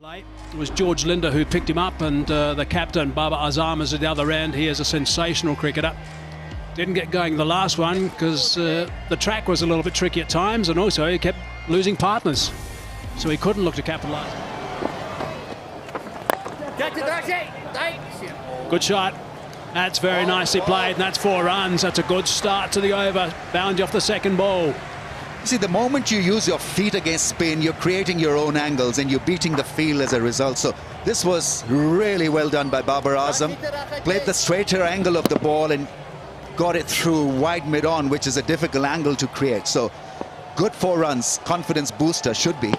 It was George Linder who picked him up, and the captain, Babar Azam, is at the other end. He is a sensational cricketer. Didn't get going the last one because the track was a little bit tricky at times, and also he kept losing partners, so he couldn't look to capitalise. Good shot. That's very nicely played, and that's 4 runs. That's a good start to the over. Boundary off the second ball. See, the moment you use your feet against spin, you're creating your own angles and you're beating the field as a result. So this was really well done by Babar Azam. Played the straighter angle of the ball and got it through wide mid-on, which is a difficult angle to create. So good 4 runs, confidence booster should be.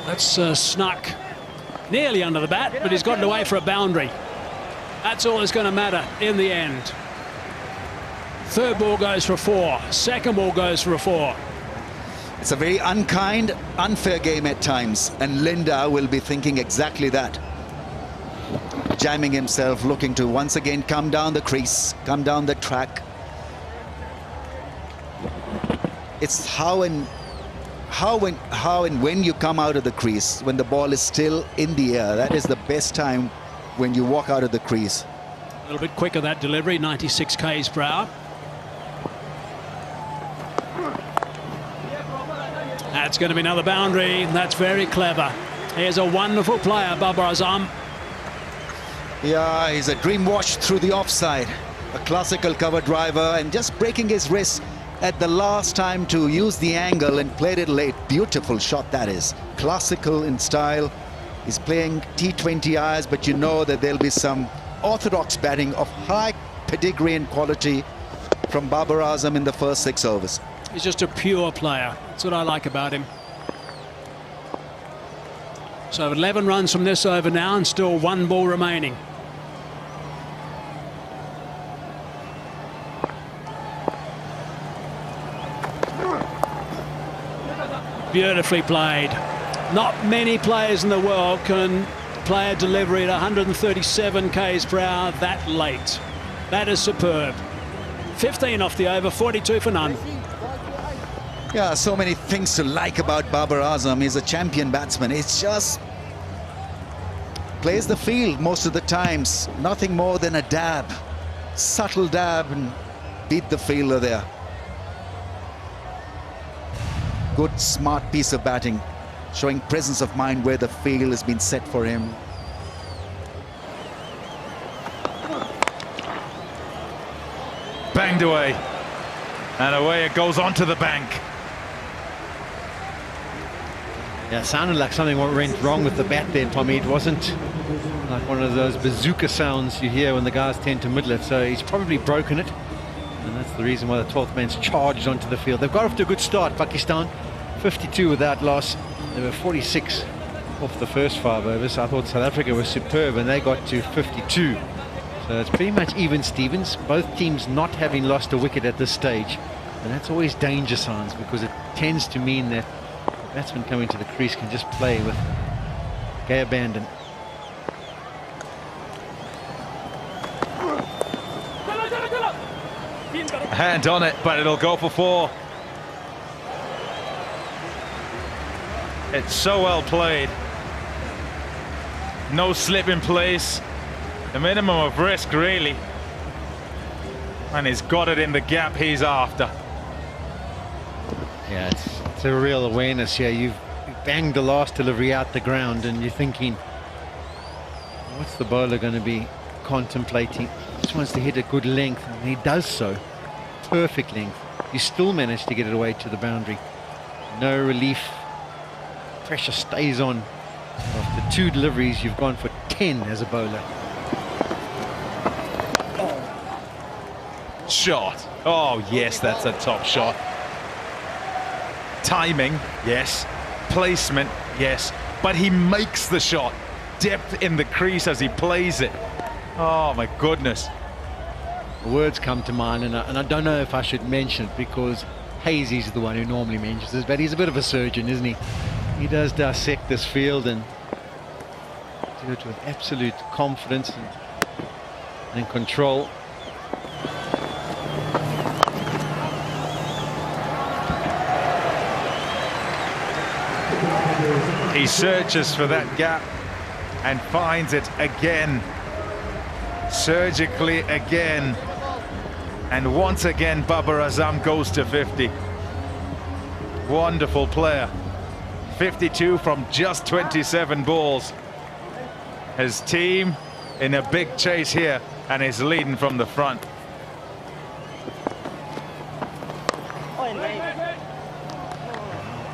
That's snuck nearly under the bat, but he's gotten away for a boundary. That's all that's going to matter in the end. Third ball goes for 4. Second ball goes for a 4. It's a very unkind, unfair game at times, and Linda will be thinking exactly that. Jamming himself, looking to once again come down the crease, come down the track. It's how and when you come out of the crease, when the ball is still in the air. That is the best time, when you walk out of the crease. A little bit quicker that delivery, 96 k's per hour. That's going to be another boundary. That's very clever. Here's a wonderful player, Babar Azam. Yeah, he's a dream wash through the offside. A classical cover driver, and just breaking his wrist at the last time to use the angle and played it late. Beautiful shot that is. Classical in style. He's playing T20 Is, but you know that there'll be some orthodox batting of high pedigree and quality from Babar Azam in the first 6 overs. He's just a pure player. That's what I like about him. So 11 runs from this over now, and still 1 ball remaining. Beautifully played. Not many players in the world can play a delivery at 137 k's per hour that late. That is superb. 15 off the over, 42 for none. Yeah, so many things to like about Babar Azam. He's a champion batsman. It's just plays the field most of the times. Nothing more than a dab, subtle dab, and beat the fielder there. Good, smart piece of batting, showing presence of mind where the field has been set for him. Banged away, and away it goes onto the bank. Yeah, it sounded like something went wrong with the bat then, Tommy. It wasn't like one of those bazooka sounds you hear when the guys tend to middle it. So he's probably broken it, and that's the reason why the 12th man's charged onto the field. They've got off to a good start, Pakistan. 52 without loss. They were 46 off the first 5 overs. I thought South Africa was superb, and they got to 52. So it's pretty much even Stevens. Both teams not having lost a wicket at this stage, and that's always danger signs, because it tends to mean that the batsman coming to the crease can just play with gay abandon. A hand on it, but it'll go for 4. It's so well played. No slip in place. The minimum of risk, really. And he's got it in the gap he's after. Yeah, it's a real awareness here. You've banged the last delivery out the ground, and you're thinking, what's the bowler going to be contemplating? He just wants to hit a good length, and he does so. Perfect length. You still manage to get it away to the boundary. No relief. Pressure stays on. After 2 deliveries, you've gone for 10 as a bowler. Shot. Oh, yes, that's a top shot. Timing, yes. Placement, yes. But he makes the shot. Depth in the crease as he plays it. Oh, my goodness. Words come to mind, and I don't know if I should mention it, because Hazy's the one who normally mentions this, but he's a bit of a surgeon, isn't he? He does dissect this field and do it with absolute confidence and control. He searches for that gap and finds it again. Surgically again. And once again, Babar Azam goes to 50. Wonderful player. 52 from just 27 balls. His team in a big chase here and is leading from the front.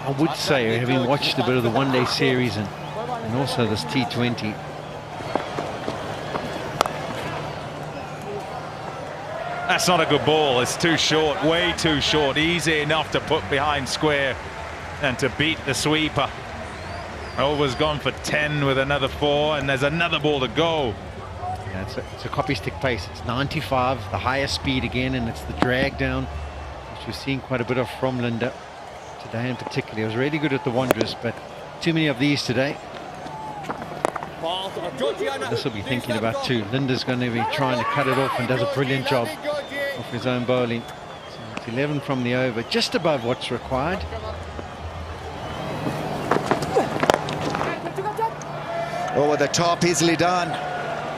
I would say, having watched a bit of the one-day series and also this T20, that's not a good ball. It's too short, way too short. Easy enough to put behind square and to beat the sweeper. Over's gone for 10 with another 4, and there's another ball to go. yeah, it's a copy stick pace. It's 95, the highest speed again, and it's the drag down, which we're seeing quite a bit of from Linda today in particular. It was really good at the Wanderers, but too many of these today. This will be thinking about too. Linda's going to be trying to cut it off and does a brilliant job of his own bowling. So it's 11 from the over, just above what's required. Over the top, easily done.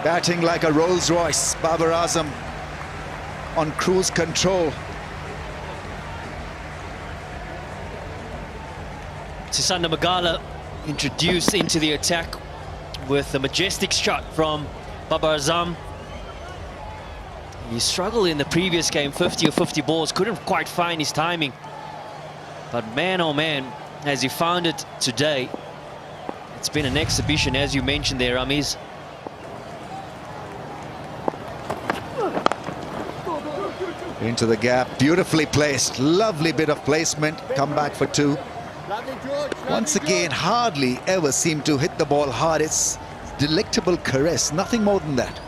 Batting like a Rolls Royce. Babar Azam on cruise control. Sisanda Magala introduced into the attack with a majestic shot from Babar Azam. He struggled in the previous game, 50 or 50 balls, couldn't quite find his timing. But man, oh man, has he found it today. It's been an exhibition, as you mentioned there, Ramiz. Into the gap, beautifully placed. Lovely bit of placement. Come back for 2. Once again, hardly ever seem to hit the ball hard. It's delectable caress, nothing more than that.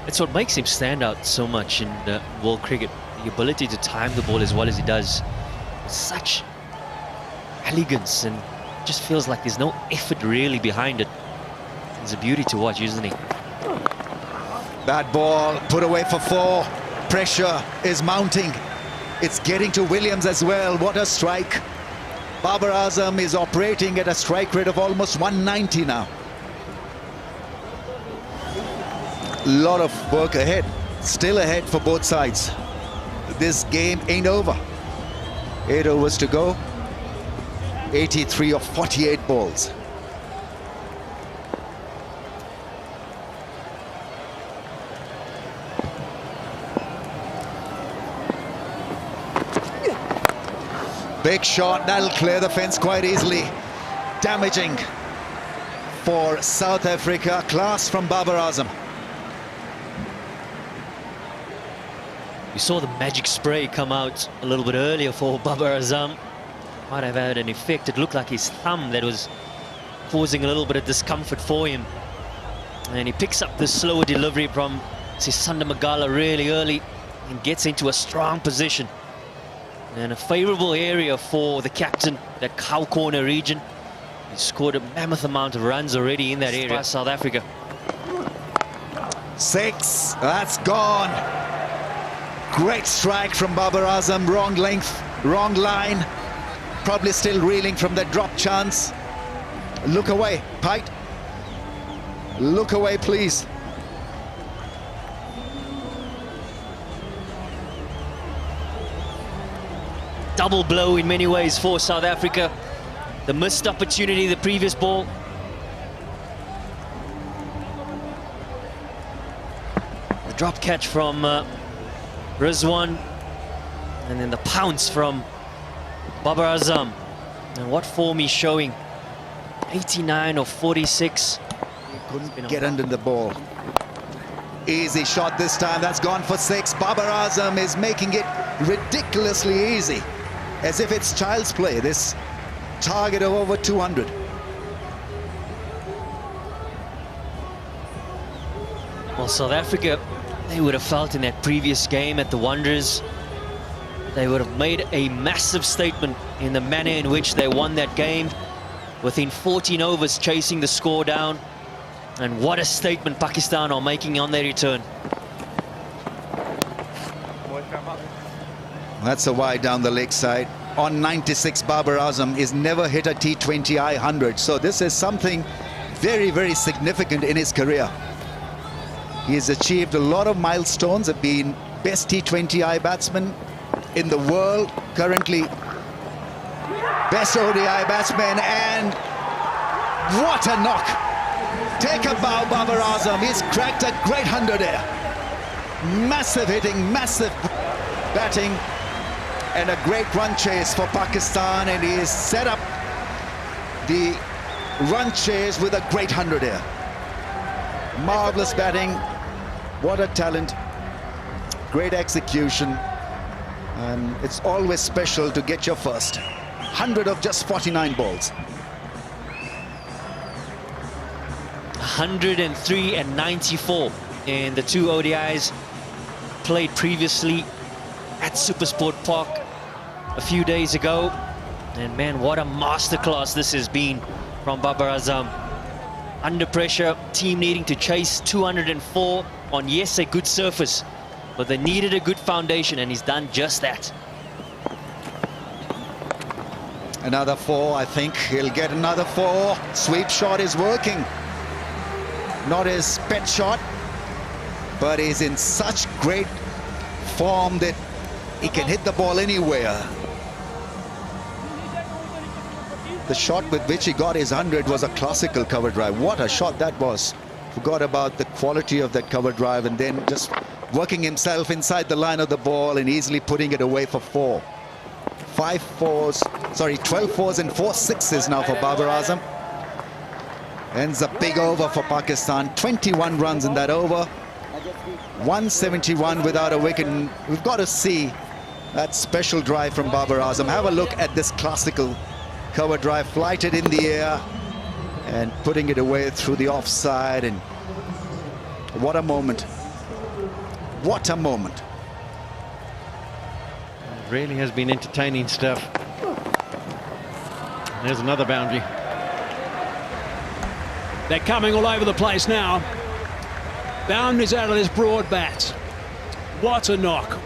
It's what makes him stand out so much in world cricket. The ability to time the ball as well as he does. Such elegance, and just feels like there's no effort really behind it. It's a beauty to watch, isn't he? Bad ball, put away for 4. Pressure is mounting. It's getting to Williams as well. What a strike. Babar Azam is operating at a strike rate of almost 190 now. A lot of work ahead. Still ahead for both sides. This game ain't over. 8 overs to go. 83 of 48 balls. Big shot, that'll clear the fence quite easily. Damaging for South Africa. Class from Babar Azam. We saw the magic spray come out a little bit earlier for Babar Azam. Might have had an effect. It looked like his thumb that was causing a little bit of discomfort for him. And he picks up the slower delivery from Sisanda Magala really early and gets into a strong position. And a favourable area for the captain, that cow corner region. He scored a mammoth amount of runs already in that area. South Africa. 6, that's gone. Great strike from Babar Azam. Wrong length, wrong line. Probably still reeling from that drop chance. Look away, Pite. Look away, please. Double blow in many ways for South Africa. The missed opportunity, the previous ball. The drop catch from Rizwan. And then the pounce from Babar Azam. And what form he's showing. 89 of 46. Couldn't get under the ball. Easy shot this time. That's gone for 6. Babar Azam is making it ridiculously easy. As if it's child's play, this target of over 200. Well, South Africa, they would have felt in that previous game at the Wanderers, they would have made a massive statement in the manner in which they won that game, within 14 overs chasing the score down. And what a statement Pakistan are making on their return. That's a wide down the leg side. on 96, Babar Azam, is never hit a T20I 100. So this is something very, very significant in his career. He has achieved a lot of milestones, have been best T20I batsman in the world, currently best ODI batsman, and what a knock. Take a bow, Babar Azam. He's cracked a great 100 here. Massive hitting, massive batting, and a great run chase for Pakistan, and he has set up the run chase with a great 100 here. Marvelous batting, what a talent, great execution, and it's always special to get your first 100 of just 49 balls. 103 and 94 in the two ODIs played previously at Supersport Park a few days ago. And man, what a masterclass this has been from Babar Azam. Under pressure, team needing to chase 204 on, yes, a good surface, but they needed a good foundation, and he's done just that. Another 4, I think he'll get another 4. Sweep shot is working. Not his pet shot, but he's in such great form that he can hit the ball anywhere. The shot with which he got his 100 was a classical cover drive. What a shot that was. Forgot about the quality of that cover drive, and then just working himself inside the line of the ball and easily putting it away for 4. 12 fours and 4 sixes now for Babar Azam. Ends a big over for Pakistan. 21 runs in that over. 171 without a wicket. And we've got to see that special drive from Babar Azam. Have a look at this classical cover drive, flighted in the air and putting it away through the offside. And what a moment. What a moment. It really has been entertaining stuff. There's another boundary. They're coming all over the place now. Boundaries out of this broad bat. What a knock.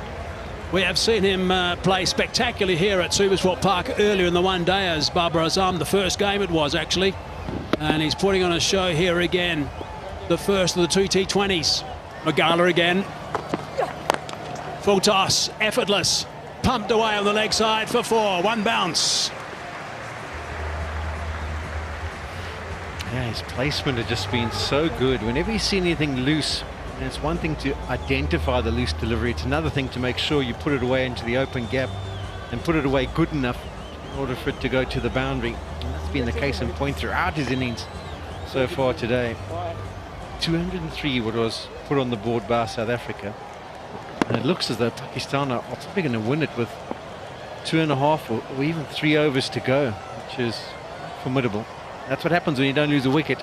We have seen him play spectacularly here at Supersport Park earlier in the one day as Babar Azam. The first game it was, actually. And he's putting on a show here again. The first of the two T20s. Magala again. Full toss, effortless. Pumped away on the leg side for 4. One bounce. Yeah, his placement has just been so good. Whenever you see anything loose, and it's one thing to identify the loose delivery, it's another thing to make sure you put it away into the open gap and put it away good enough in order for it to go to the boundary. And that's been the case in point throughout his innings so far today. 203 what was put on the board by South Africa. And it looks as though Pakistan are probably going to win it with 2.5 or even 3 overs to go, which is formidable. That's what happens when you don't lose a wicket.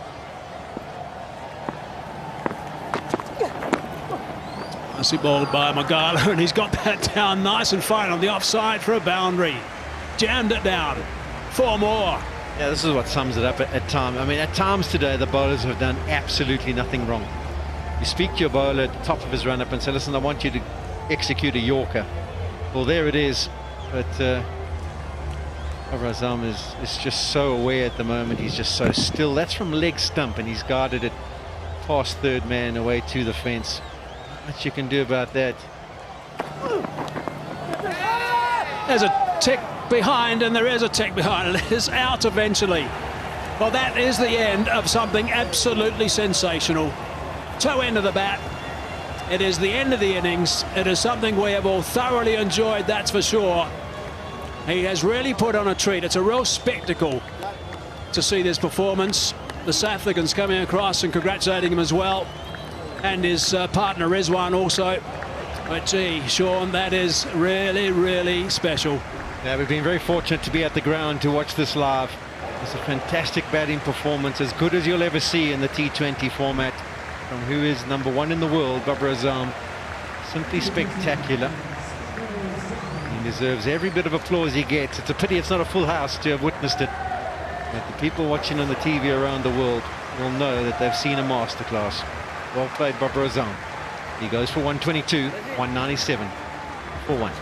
Nicely balled by Magala, and he's got that down nice and fine on the offside for a boundary. Jammed it down. 4 more. Yeah, this is what sums it up at times. I mean, at times today, the bowlers have done absolutely nothing wrong. You speak to your bowler at the top of his run-up and say, listen, I want you to execute a Yorker. Well, there it is. But Babar Azam is just so aware at the moment. He's just so still. That's from leg stump, and he's guarded it past third man away to the fence. Not much you can do about that. There's a tick behind, and there is a tick behind, and it is out eventually. Well, that is the end of something absolutely sensational. Toe end of the bat. It is the end of the innings. It is something we have all thoroughly enjoyed, that's for sure. He has really put on a treat. It's a real spectacle to see this performance. The South Africans coming across and congratulating him as well, and his partner Rizwan also. But gee, Sean, that is really, really special. Yeah, we've been very fortunate to be at the ground to watch this live. It's a fantastic batting performance, as good as you'll ever see in the T20 format, from who is #1 in the world, Babar Azam. Simply spectacular. He deserves every bit of applause he gets. It's a pity it's not a full house to have witnessed it. But the people watching on the TV around the world will know that they've seen a masterclass. Well played, Babar Azam. He goes for 122, 197 for 1.